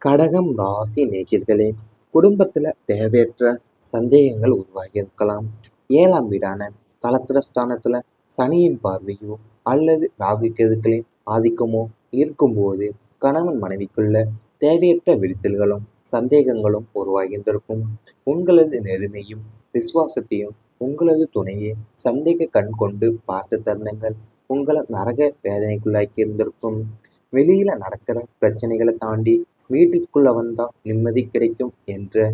கடகம் ராசி நேயர்களே, குடும்பத்துல தேவையற்ற சந்தேகங்கள் உருவாகி இருக்கலாம். 7ஆம் வீடான கலத்திரஸ்தானத்துல சனியின் பார்வையோ அல்லது ராகு கேதுக்களின் ஆதிக்கமோ இருக்கும்போது கணவன் மனைவிக்குள்ள தேவையற்ற விரிசல்களும் சந்தேகங்களும் உருவாகியிருந்திருக்கும். உங்களது நேர்மையும் விசுவாசத்தையும் உங்களது துணையை சந்தேக கண் கொண்டு பார்த்த தருணங்கள் உங்களை நரக வேதனைக்குள்ளாக்கி இருந்திருக்கும். வெளியில நடக்கிற பிரச்சனைகளை தாண்டி வீட்டிற்குள்ள வந்தா நிம்மதி கிடைக்கும் என்று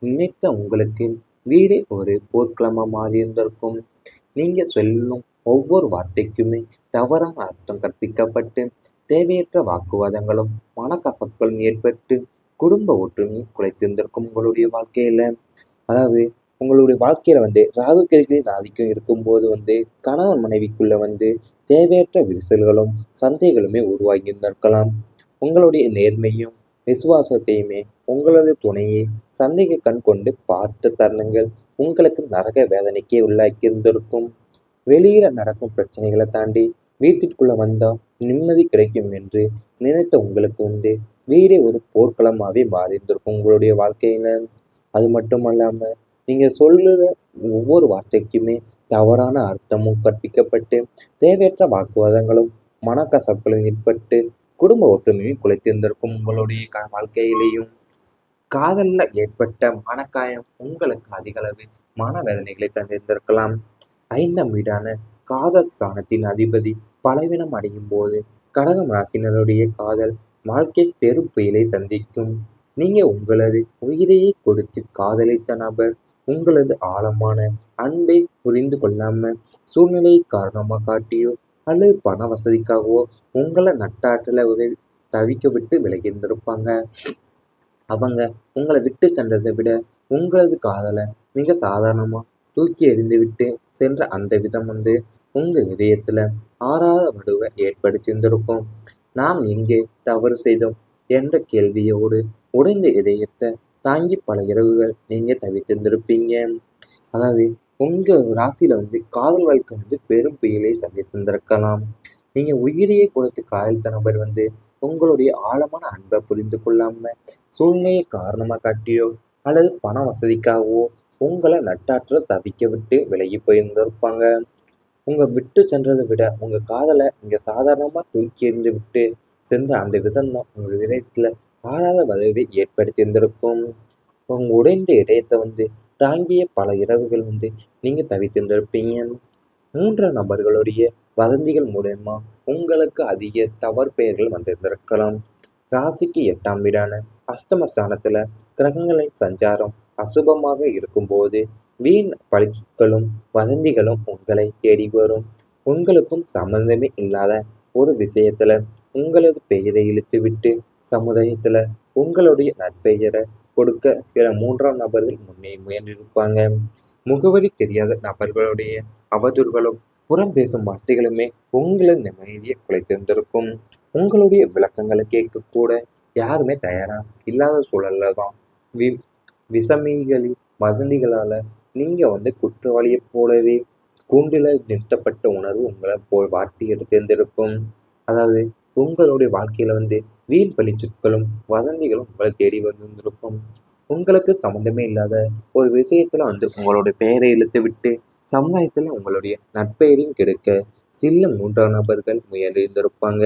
நினைத்த உங்களுக்கு வீடே ஒரு போர்க்களமா மாறியிருந்திருக்கும். நீங்க சொல்லும் ஒவ்வொரு வார்த்தைக்குமே தவறான அர்த்தம் கற்பிக்கப்பட்டு தேவையற்ற வாக்குவாதங்களும் மனக்கசப்புகளும் ஏற்பட்டு குடும்ப ஒற்றுமை குலைத்திருந்திருக்கும் உங்களுடைய வாழ்க்கையில. அதாவது உங்களுடைய வாழ்க்கையில ராகு கேதுகளின் ஆதிக்கம் இருக்கும்போது கணவன் மனைவிக்குள்ள தேவையற்ற விரிசல்களும் சந்தைகளுமே உருவாகி இருந்திருக்கலாம். உங்களுடைய நேர்மையும் விசுவாசத்தையுமே உங்களது துணையை சந்தேக கண் கொண்டு பார்த்த தருணங்கள் உங்களுக்கு நரக வேதனைக்கே உள்ளாக்கி இருந்திருக்கும். வெளியில நடக்கும் பிரச்சனைகளை தாண்டி வீட்டிற்குள்ள வந்தா நிம்மதி கிடைக்கும் என்று நினைத்த உங்களுக்கு வீடே ஒரு போர்க்களமாவே மாறி இருந்திருக்கும் உங்களுடைய வாழ்க்கையில. அது மட்டும் அல்லாம நீங்க சொல்லுற ஒவ்வொரு வார்த்தைக்குமே தவறான அர்த்தமும் கற்பிக்கப்பட்டு தேவையற்ற வாக்குவாதங்களும் மனக்கசப்புகளும் ஏற்பட்டு குடும்ப ஒற்றுமையும் குலைத்திருந்திருக்கும் உங்களுடைய வாழ்க்கையிலேயும். காதல்ல ஏற்பட்ட மனக்காயம் உங்களுக்கு அதிக அளவு மனவேதனைகளை தந்திருந்திருக்கலாம். 5ஆம் வீடான காதல் ஸ்தானத்தின் அதிபதி பலவீனம் அடையும் போது கடகம் ராசினருடைய காதல் வாழ்க்கை பெரும் புயலை சந்திக்கும். நீங்க உங்களது உயிரையே கொடுத்து காதலித்த நபர் உங்களது ஆழமான அன்பை புரிந்து கொள்ளாம சூழ்நிலை காரணமா காட்டியோ அல்லது பண வசதிக்காகவோ உங்களை நட்டாற்றுல உதவி தவிக்க விட்டு விலகி இருந்திருப்பாங்க. அவங்க உங்களை விட்டு சென்றதை விட உங்களது காதலை மிக சாதாரணமா தூக்கி எறிந்து விட்டு சென்ற அந்த விதம் உங்க இதயத்துல ஆறாத வடுவை ஏற்படுத்தியிருந்திருக்கும். நாம் எங்கே தவறு செய்தோம் என்ற கேள்வியோடு உடைந்த இதயத்தை தாங்கி பல இரவுகள் நீங்க தவித்திருந்திருப்பீங்க. அதாவது உங்க ராசியில காதல் வாழ்க்கை பெரும் புயலை சந்தித்திருந்திருக்கலாம். நீங்க உயிரையே கொடுத்து காதலித்த நபர் உங்களுடைய ஆழமான அன்பை புரிந்து கொள்ளாம சூழ்நிலையை காரணமா காட்டியோ அல்லது பண வசதிக்காகவோ உங்களை நட்டாற்ற தவிக்க விட்டு விலகி போயிருந்திருப்பாங்க. உங்க விட்டு சென்றதை விட உங்க காதலை இங்க சாதாரணமா தூக்கி எறிந்து விட்டு சென்ற அந்த விதம் தான் உங்க இதயத்துல ஆறாத வளைவை ஏற்படுத்தி இருந்திருக்கும். உங்க உடைந்த இதயத்தை தாங்கிய பல இரவுகள் நீங்க தவித்திருந்திருப்பீங்க. 3 நபர்களுடைய வதந்திகள் மூலமா உங்களுக்கு அதிக தவறு பெயர்கள் வந்திருந்திருக்கலாம். ராசிக்கு 8ஆம் வீடான அஷ்டமஸ்தானத்துல கிரகங்களின் சஞ்சாரம் அசுபமாக இருக்கும்போது வீண் பழிச்சுக்களும் வதந்திகளும் உங்களை தேடி வரும். உங்களுக்கும் சம்பந்தமே இல்லாத ஒரு விஷயத்துல உங்களது பெயரை இழுத்து விட்டு சமுதாயத்துல உங்களுடைய நற்பெயரை கொடுக்க சில 3ஆம் நபர்கள் முன்னே முயன்றிருப்பாங்க. முகவரி தெரியாத நபர்களுடைய அவதூறுகளும் புறம் பேசும் வார்த்தைகளுமே உங்களது நிம்மதியை குலைத்திருந்திருக்கும். உங்களுடைய விளக்கங்களை கேட்க கூட யாருமே தயாரா இல்லாத சூழல்ல தான் விசமிகளின் வதந்திகளால நீங்க குற்றவாளியை போலவே கூண்டில நிறுத்தப்பட்ட உணர்வு உங்களை வாட்டி எடுத்திருந்திருக்கும். அதாவது உங்களுடைய வாழ்க்கையில வீண் பழிச்சுக்களும் வதந்திகளும் உங்களை தேடி வந்திருந்திருக்கும். உங்களுக்கு சம்மந்தமே இல்லாத ஒரு விஷயத்துல உங்களுடைய பெயரை இழுத்து விட்டு சமுதாயத்துல உங்களுடைய நற்பெயரையும் கெடுக்க சில 3ஆம் நபர்கள் முயன்றிருந்திருப்பாங்க.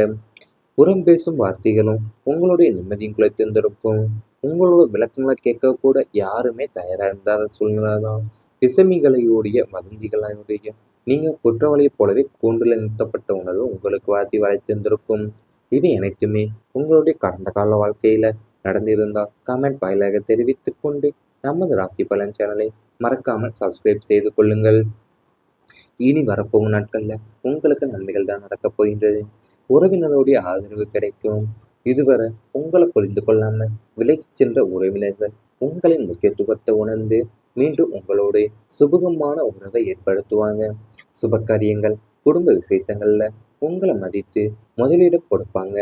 புறம் பேசும் வார்த்தைகளும் உங்களுடைய நிம்மதியும் குலைத்திருந்திருக்கும். உங்களோட விளக்கங்களை கேட்க கூட யாருமே தயாரா இருந்தாத சூழ்நிலை தான் விசமிகளையுடைய வதந்திகளுடைய நீங்க குற்றவாளியை போலவே கூண்டுல நிறுத்தப்பட்ட உணர்வு உங்களுக்கு வாத்தி வளைத்திருந்திருக்கும். இவை அனைத்துமே உங்களுடைய கடந்த கால வாழ்க்கையில நடந்திருந்தால் கமெண்ட் வாயிலாக தெரிவித்துக் கொண்டு நமது ராசி பலன் சேனலை மறக்காமல் சப்ஸ்கிரைப் செய்து கொள்ளுங்கள். இனி வரப்போகும் நாட்கள்ல உங்களுக்கு நன்மைகள் தான் நடக்கப் போகின்றது. உறவினருடைய ஆதரவு கிடைக்கும். இதுவரை உங்களை புரிந்து கொள்ளாம விலகிச் சென்ற உறவினர்கள் உங்களின் முக்கியத்துவத்தை உணர்ந்து மீண்டும் உங்களோட சுபகமான உறவை ஏற்படுத்துவாங்க. சுபகாரியங்கள் குடும்ப விசேஷங்கள்ல உங்களை மதித்து முதலிடம் கொடுப்பாங்க.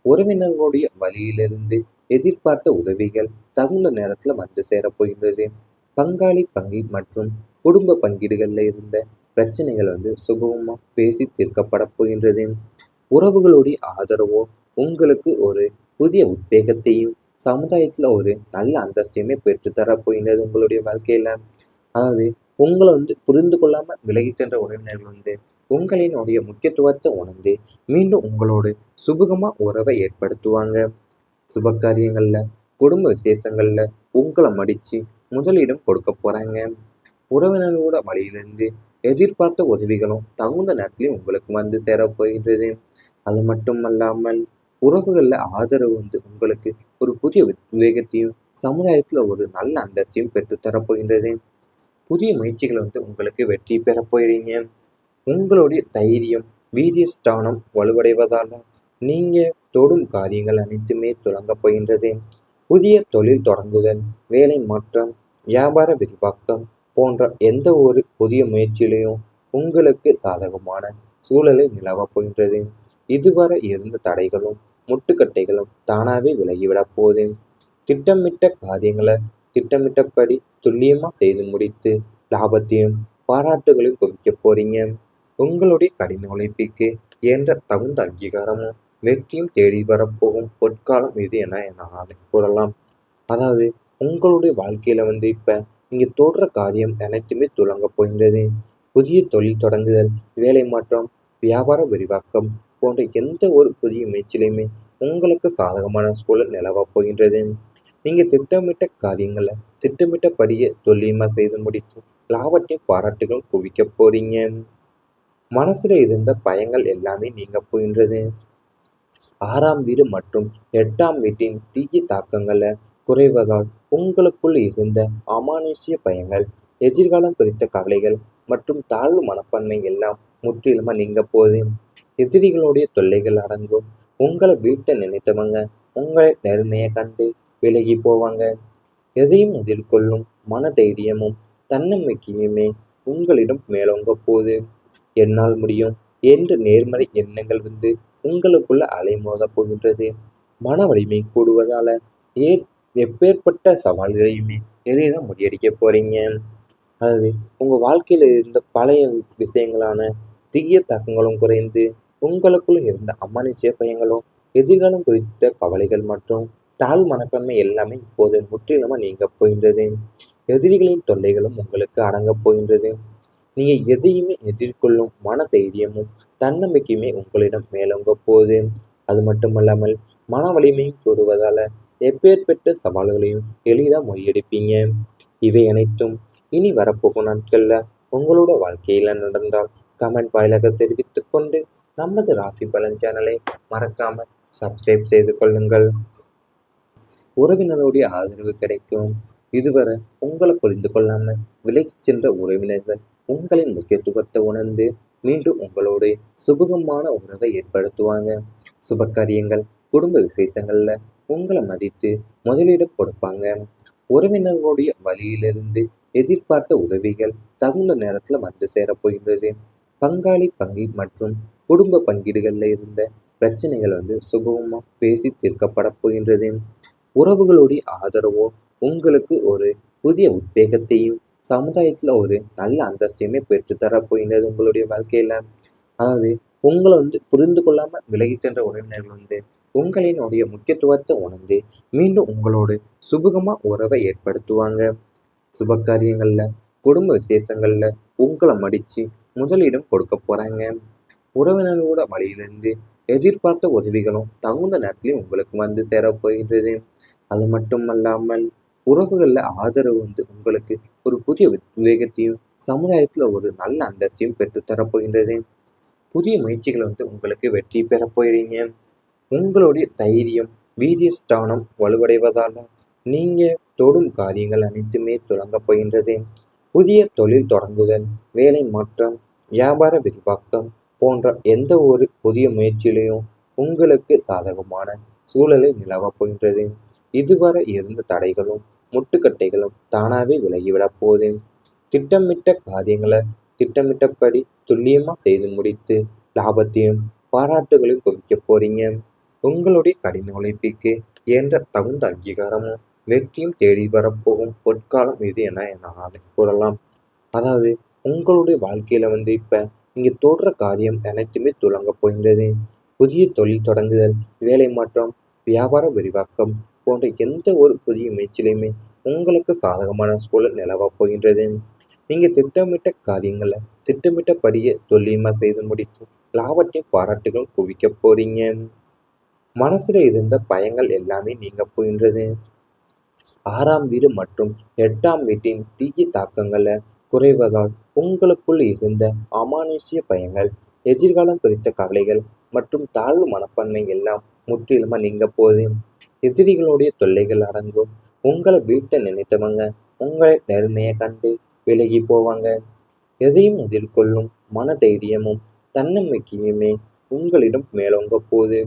உறவினர்களுடைய வழியிலிருந்து எதிர்பார்த்த உதவிகள் தகுந்த நேரத்துல சேரப்போகின்றது. பங்காளி பங்கி மற்றும் குடும்ப பங்கீடுகள்ல இருந்த பிரச்சனைகள் சுபமா பேசி தீர்க்கப்பட போகின்றது. உறவுகளுடைய ஆதரவோ உங்களுக்கு ஒரு புதிய உத்வேகத்தையும் சமுதாயத்துல ஒரு நல்ல அந்தஸ்தையுமே பெற்றுத்தரப் போகின்றது உங்களுடைய வாழ்க்கையில. அதாவது உங்களை புரிந்து கொள்ளாம விலகிச் சென்ற உறவினர்கள் உங்களினுடைய முக்கியத்துவத்தை உணர்ந்து மீண்டும் உங்களோடு சுபகமா உறவை ஏற்படுத்துவாங்க. சுப காரியங்கள்ல, குடும்ப விசேஷங்கள்ல உங்களை மதிச்சு முதலிடம் கொடுக்க போறாங்க. உறவினர்களோட வழியிலிருந்து எதிர்பார்த்த உதவிகளும் தகுந்த நேரத்திலையும் உங்களுக்கு சேரப் போகின்றது. அது மட்டுமல்லாமல் உறவுகள்ல ஆதரவு உங்களுக்கு ஒரு புதிய விவேகத்தையும் சமுதாயத்துல ஒரு நல்ல அந்தஸ்தையும் பெற்றுத் தரப்போகின்றது. புதிய முயற்சிகள் உங்களுக்கு வெற்றி பெறப் போகிறீங்க. உங்களுடைய தைரியம், வீரியஸ்தானம் வலுவடைவதால நீங்க தொடும் காரியங்கள் அனைத்துமே துலங்கப் போகின்றது. புதிய தொழில் தொடங்குதல், வேலை மாற்றம், வியாபார விரிவாக்கம் போன்ற எந்த ஒரு புதிய முயற்சியிலையும் உங்களுக்கு சாதகமான சூழலை நிலவப் போகின்றது. இதுவரை இருந்த தடைகளும் முட்டுக்கட்டைகளும் தானாவே விலகிவிடப் போகுது. திட்டமிட்ட காரியங்களை திட்டமிட்டபடி துல்லியமா செய்து முடித்து லாபத்தையும் பாராட்டுகளையும் குவிக்கப் போறீங்க. உங்களுடைய கடின உழைப்புக்கு என்ற தகுந்த அங்கீகாரமும் வெற்றியும் தேடி வரப்போகும் பொற்காலம் இது என நான் கூறலாம். அதாவது உங்களுடைய வாழ்க்கையில இப்ப நீங்க தோன்ற காரியம் அனைத்துமே துலங்கப் போகின்றது. புதிய தொழில் தொடங்குதல், வேலை மாற்றம், வியாபார விரிவாக்கம் போன்ற எந்த ஒரு புதிய முயற்சியிலுமே உங்களுக்கு சாதகமான சூழல் நிலவப் போகின்றது. நீங்க திட்டமிட்ட காரியங்களை திட்டமிட்டபடியே துல்லியமா செய்து முடித்து லாபத்தையும் பாராட்டுகளும் குவிக்கப் போறீங்க. மனசுல இருந்த பயங்கள் எல்லாமே நீங்க போகின்றது. 6ஆம் வீடு மற்றும் 8ஆம் வீட்டின் தீய தாக்கங்களை குறைவதால் உங்களுக்குள் இருந்த அமானுஷ்ய பயங்கள், எதிர்காலம் குறித்த கவலைகள் மற்றும் தாழ்வு மனப்பான்மை எல்லாம் முற்றிலுமா நீங்க போகுது. எதிரிகளுடைய தொல்லைகள் அடங்கும். உங்களை வீழ்த்த நினைத்தவங்க உங்களை நேர்மையை கண்டு விலகி போவாங்க. எதையும் எதிர்கொள்ளும் மன தைரியமும் தன்னம்பிக்கையுமே உங்களிடம் மேலோங்க போகுது. என்னால் முடியும் என்ற நேர்மறை எண்ணங்கள் உங்களுக்குள்ள அலைமோதப் போகின்றது. மன வலிமை கூடுவதால ஏ எப்பேற்பட்ட சவால்களையுமே எளிதாக முறியடிக்க போறீங்க. அதாவது உங்க வாழ்க்கையில இருந்த பழைய விஷயங்களான தீய தாக்கங்களும் குறைந்து உங்களுக்குள்ள இருந்த அமானுஷ்ய பயங்களும் எதிர்காலம் குறித்த கவலைகள் மற்றும் தாழ் மனப்பான்மை எல்லாமே இப்போது முற்றிலுமா நீங்க போகின்றது. எதிரிகளின் தொல்லைகளும் உங்களுக்கு அடங்கப் போகின்றது. நீங்க எதையுமே எதிர்கொள்ளும் மன தைரியமும் தன்னம்பிக்கையுமே உங்களிடம் மேலோங்க போகுது. அது மட்டுமல்லாமல் மன வலிமையும் கூடுவதால எப்பேற்பட்ட சவால்களையும் எளிதா முறியடிப்பீங்க. இவை அனைத்தும் இனி வரப்போகும் நாட்கள்ல உங்களோட வாழ்க்கையில நடந்தால் கமெண்ட் வாயிலாக தெரிவித்துக் கொண்டு நமது ராசி பலன் சேனலை மறக்காம சப்ஸ்கிரைப் செய்து கொள்ளுங்கள். உறவினருடைய ஆதரவு கிடைக்கும். இதுவரை உங்களை புரிந்து கொள்ளாம விலகிச் சென்ற உறவினர்கள் உங்களின் முக்கியத்துவத்தை உணர்ந்து மீண்டும் உங்களோடு சுபகமான உறவை ஏற்படுத்துவாங்க. சுபகாரியங்கள், குடும்ப விசேஷங்கள்ல உங்களை மதித்து முதலிடம் கொடுப்பாங்க. உறவினர்களுடைய வழியிலிருந்து எதிர்பார்த்த உதவிகள் தகுந்த நேரத்துல சேரப் போகின்றது. பங்காளி பங்கி மற்றும் குடும்ப பங்கீடுகள்ல இருந்த பிரச்சனைகள் சுபகமா பேசி தீர்க்கப்பட போகின்றது. உறவுகளுடைய ஆதரவோ உங்களுக்கு ஒரு புதிய உத்வேகத்தையும் சமுதாயத்துல ஒரு நல்ல அந்தஸ்தையுமே பெற்றுத்தரப் போகின்றது உங்களுடைய வாழ்க்கையில. அதாவது உங்களை புரிந்து கொள்ளாம விலகிச் சென்ற உறவினர்கள் உங்களினுடைய முக்கியத்துவத்தை உணர்ந்து மீண்டும் உங்களோடு சுபகமா உறவை ஏற்படுத்துவாங்க. சுப காரியங்கள்ல, குடும்ப விசேஷங்கள்ல உங்களை மதிச்சு முதலிடம் கொடுக்க போறாங்க. உறவினர்களோட வழியிலிருந்து எதிர்பார்த்த உதவிகளும் தகுந்த நேரத்திலையும் உங்களுக்கு சேரப் போகின்றது. அது மட்டுமல்லாமல் உறவுகள்ல ஆதரவு உங்களுக்கு ஒரு புதிய விவேகத்தையும் சமுதாயத்துல ஒரு நல்ல அந்தஸ்தையும் பெற்றுத் தரப்போகின்றது. புதிய முயற்சிகள் உங்களுக்கு வெற்றி பெறப் போகிறீங்க. உங்களுடைய தைரியம், வீரியஸ்தானம் வலுவடைவதால நீங்க தொடும் காரியங்கள் அனைத்துமே துலங்கப் போகின்றது. புதிய தொழில் தொடங்குதல், வேலை மாற்றம், வியாபார விரிவாக்கம் போன்ற எந்த ஒரு புதிய முயற்சியிலையும் உங்களுக்கு சாதகமான சூழலை நிலவப் போகின்றது. இதுவரை இருந்த தடைகளும் முட்டுக்கட்டைகளும் தானாவே விலகிவிடப் போகுது. திட்டமிட்ட காரியங்களை திட்டமிட்டபடி துல்லியமா செய்து முடித்து லாபத்தையும் பாராட்டுகளையும் குவிக்கப் போறீங்க. உங்களுடைய கடின உழைப்புக்கு என்ற தகுந்த அங்கீகாரமும் வெற்றியும் தேடி வரப்போகும் பொற்காலம் இது என நான் கூறலாம். அதாவது உங்களுடைய வாழ்க்கையில இப்ப நீங்க தோன்ற காரியம் அனைத்துமே துலங்கப் போகின்றது. புதிய தொழில் தொடங்குதல், வேலை மாற்றம், வியாபார விரிவாக்கம் போன்ற எந்த ஒரு புதிய முயற்சியிலுமே உங்களுக்கு சாதகமான சூழல் நிலவப் போகின்றது. நீங்க திட்டமிட்ட காரியங்களை திட்டமிட்டபடியே துல்லியமா செய்து முடித்து லாபத்தையும் பாராட்டுகளும் குவிக்க போறீங்க. மனசுல இருந்த பயங்கள் எல்லாமே நீங்க போகின்றது. 6ஆம் வீடு மற்றும் 8ஆம் வீட்டின் தீய தாக்கங்களை குறைவதால் உங்களுக்குள் இருந்த அமானுஷ்ய பயங்கள், எதிர்காலம் குறித்த கவலைகள் மற்றும் தாழ்வு மனப்பான்மை எல்லாம் முற்றிலுமா நீங்க போகுது. எதிரிகளுடைய தொல்லைகள் அடங்கும். உங்களை வீழ்த்த நினைத்தவங்க உங்களை நேர்மையை கண்டு விலகி போவாங்க. எதையும் எதிர்கொள்ளும் மனதைரியமும் தன்னம்பிக்கையுமே உங்களிடம் மேலோங்க போகுது.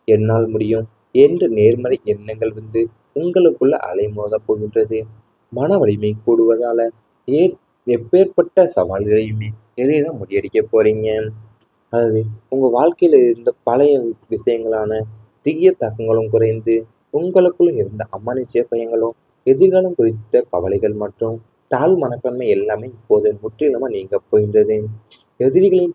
என்னால் முடியும் என்ற நேர்மறை எண்ணங்கள் உங்களுக்குள்ள அலைமோதப் போகின்றது. மன வலிமை கூடுவதால ஏ எப்பேற்பட்ட சவால்களையுமே எளிதா முறியடிக்கப் போறீங்க. அதாவது உங்க வாழ்க்கையில இருந்த பழைய விஷயங்களான தீய தாக்கங்களும் குறைந்து உங்களுக்குள்ள இருந்த அமானுஷ்ய பயங்களும் எதிர்காலம் குறித்த கவலைகள் மற்றும் தாழ் மனப்பான்மை எல்லாமே இப்போது முற்றிலுமா நீங்க போகின்றது. எதிரிகளின்